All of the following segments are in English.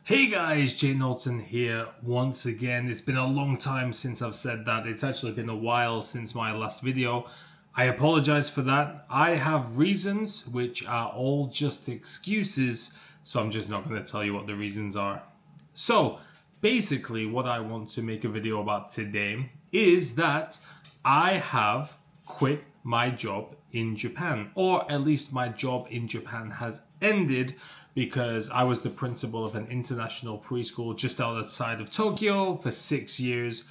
Hey guys, Jay Knowlton here once again. It's been a long time since I've said that. It's actually been a while since my last video. I apologize for that. I have reasons which are all just excuses, so I'm just not going to tell you what the reasons are. So, basically what I want to make a video about today is that I have quit my job in Japan, or at least my job in Japan has ended because I was the principal of an international preschool just outside of Tokyo for 6 years.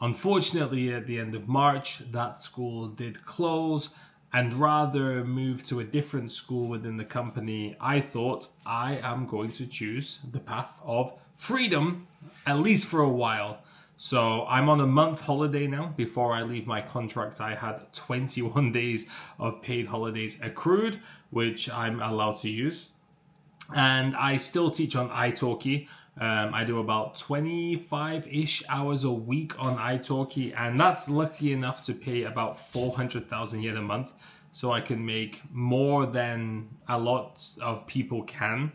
Unfortunately, at the end of March, that school did close, and rather move to a different school within the company, I thought I am going to choose the path of freedom, at least for a while. So I'm on a month holiday now. Before I leave my contract, I had 21 days of paid holidays accrued, which I'm allowed to use. And I still teach on italki. I do about 25-ish hours a week on italki, and that's lucky enough to pay about 400,000 yen a month. So I can make more than a lot of people can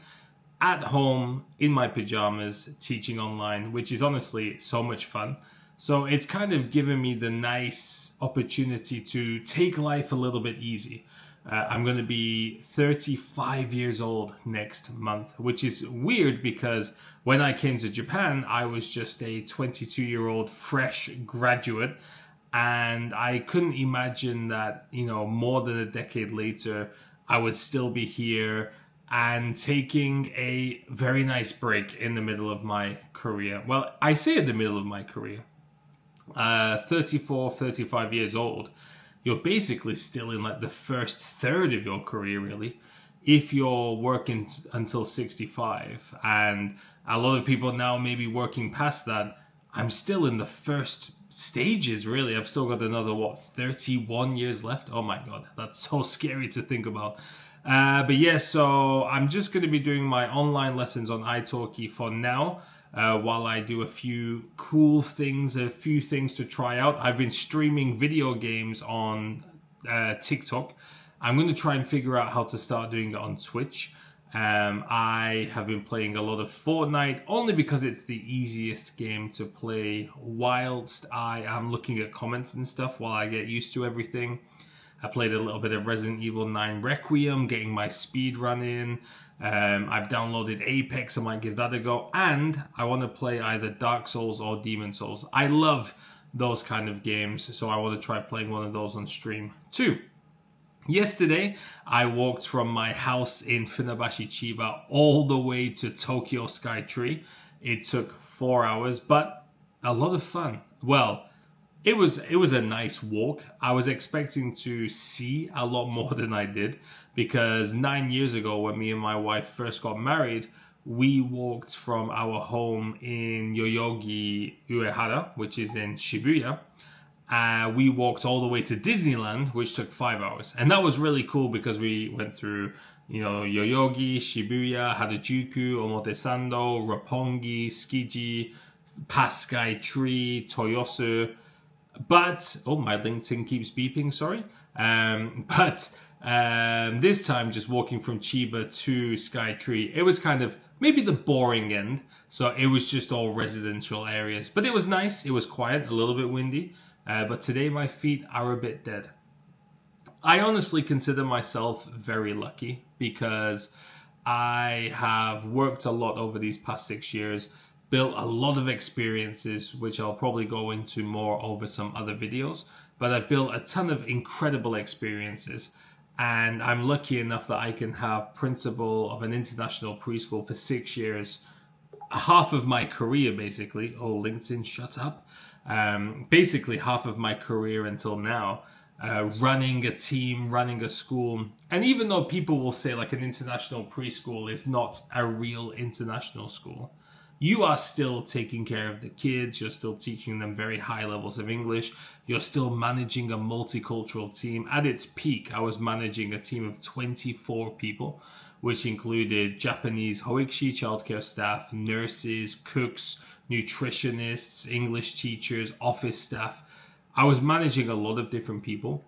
at home in my pajamas teaching online, which is honestly so much fun. So it's kind of given me the nice opportunity to take life a little bit easy. I'm going to be 35 years old next month, which is weird because when I came to Japan, I was just a 22-year-old fresh graduate. And I couldn't imagine that, more than a decade later, I would still be here and taking a very nice break in the middle of my career. Well, I say in the middle of my career. 34, 35 years old, you're basically still in like the first third of your career, really. If you're working until 65, and a lot of people now may be working past that, I'm still in the first stages, really. I've still got another, 31 years left? Oh my God, that's so scary to think about. But yeah, so I'm just going to be doing my online lessons on italki for now, while I do a few cool things, a few things to try out. I've been streaming video games on TikTok. I'm going to try and figure out how to start doing it on Twitch. I have been playing a lot of Fortnite only because it's the easiest game to play whilst I am looking at comments and stuff while I get used to everything. I played a little bit of Resident Evil 9 Requiem, getting my speed run in. I've downloaded Apex, I might give that a go. And I want to play either Dark Souls or Demon Souls. I love those kind of games, so I want to try playing one of those on stream too. Yesterday, I walked from my house in Funabashi, Chiba, all the way to Tokyo Skytree. It took 4 hours, but a lot of fun. Well, it was a nice walk. I was expecting to see a lot more than I did because 9 years ago when me and my wife first got married, we walked from our home in Yoyogi Uehara, which is in Shibuya. We walked all the way to Disneyland, which took 5 hours. And that was really cool because we went through, Yoyogi, Shibuya, Harajuku, Omotesando, Roppongi, Tsukiji, past Skytree, Toyosu. But, my LinkedIn keeps beeping, sorry. This time, just walking from Chiba to Skytree, it was kind of maybe the boring end. So it was just all residential areas. But it was nice, it was quiet, a little bit windy. But today my feet are a bit dead. I honestly consider myself very lucky because I have worked a lot over these past 6 years, built a lot of experiences, which I'll probably go into more over some other videos. But I've built a ton of incredible experiences. And I'm lucky enough that I can have principal of an international preschool for 6 years, half of my career basically. Oh, LinkedIn, shut up. Basically half of my career until now, running a team, running a school. And even though people will say like an international preschool is not a real international school, you are still taking care of the kids, you're still teaching them very high levels of English, you're still managing a multicultural team. At its peak, I was managing a team of 24 people, which included Japanese hoikishi, childcare staff, nurses, cooks, nutritionists, English teachers, office staff. I was managing a lot of different people.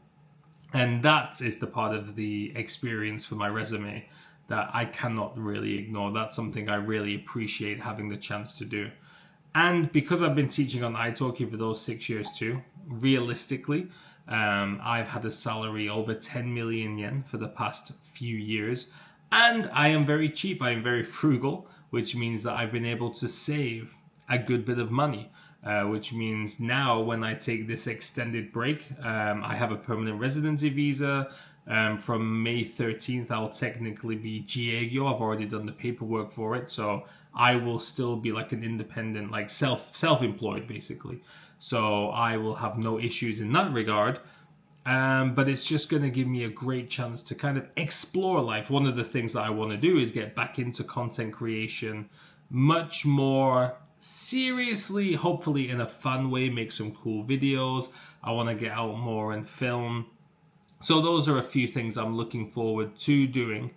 And that is the part of the experience for my resume that I cannot really ignore. That's something I really appreciate having the chance to do. And because I've been teaching on italki for those 6 years too, realistically, I've had a salary over 10 million yen for the past few years. And I am very cheap, I am very frugal, which means that I've been able to save a good bit of money. Which means now when I take this extended break, I have a permanent residency visa. From May 13th, I'll technically be Jiegyo. I've already done the paperwork for it. So I will still be like an independent, like self-employed basically. So I will have no issues in that regard. But it's just going to give me a great chance to kind of explore life. One of the things that I want to do is get back into content creation much more seriously, hopefully in a fun way, make some cool videos. I want to get out more and film. So those are a few things I'm looking forward to doing.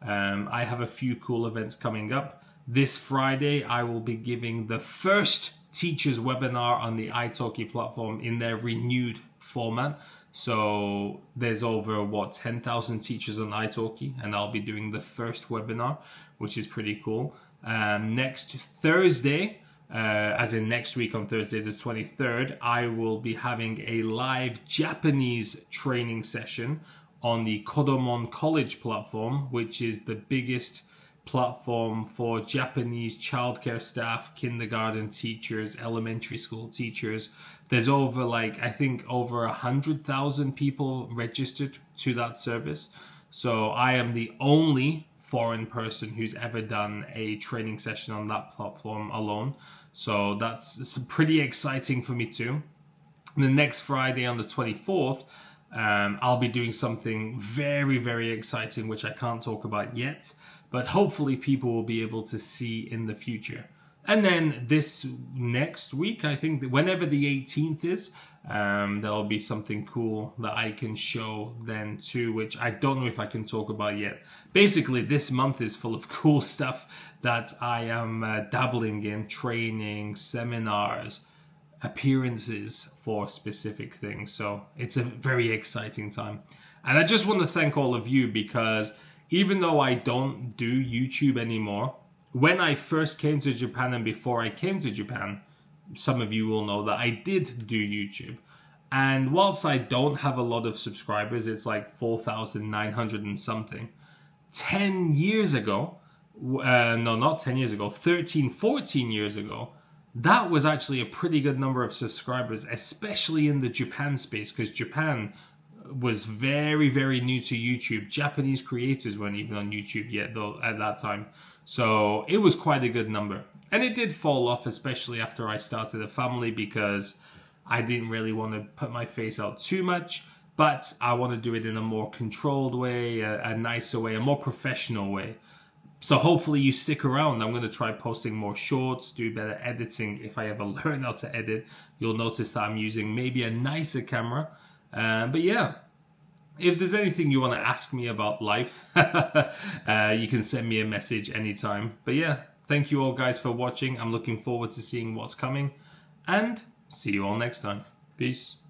I have a few cool events coming up. This Friday, I will be giving the first teachers webinar on the italki platform in their renewed format. So there's over 10,000 teachers on italki, and I'll be doing the first webinar, which is pretty cool. Next Thursday, as in next week on Thursday the 23rd, I will be having a live Japanese training session on the Kodomon College platform, which is the biggest platform for Japanese childcare staff, kindergarten teachers, elementary school teachers. There's over I think over 100,000 people registered to that service. So I am the only foreign person who's ever done a training session on that platform alone. So it's pretty exciting for me too. And the next Friday on the 24th, I'll be doing something very, very exciting, which I can't talk about yet, but hopefully people will be able to see in the future. And then this next week, I think whenever the 18th is, there'll be something cool that I can show then too, which I don't know if I can talk about yet. Basically, this month is full of cool stuff that I am dabbling in, training, seminars, appearances for specific things. So it's a very exciting time. And I just want to thank all of you, because even though I don't do YouTube anymore, when I first came to Japan and before I came to Japan, some of you will know that I did do YouTube. And whilst I don't have a lot of subscribers, it's like 4,900 and something. 10 years ago, no, not 10 years ago, 13, 14 years ago, that was actually a pretty good number of subscribers, especially in the Japan space, because Japan was very, very new to YouTube. Japanese creators weren't even on YouTube yet, though, at that time. So it was quite a good number. And it did fall off, especially after I started a family, because I didn't really want to put my face out too much. But I want to do it in a more controlled way, a nicer way, a more professional way. So hopefully you stick around. I'm going to try posting more shorts, do better editing. If I ever learn how to edit, you'll notice that I'm using maybe a nicer camera. But yeah, if there's anything you want to ask me about life, you can send me a message anytime. But yeah, thank you all guys for watching. I'm looking forward to seeing what's coming, and see you all next time. Peace.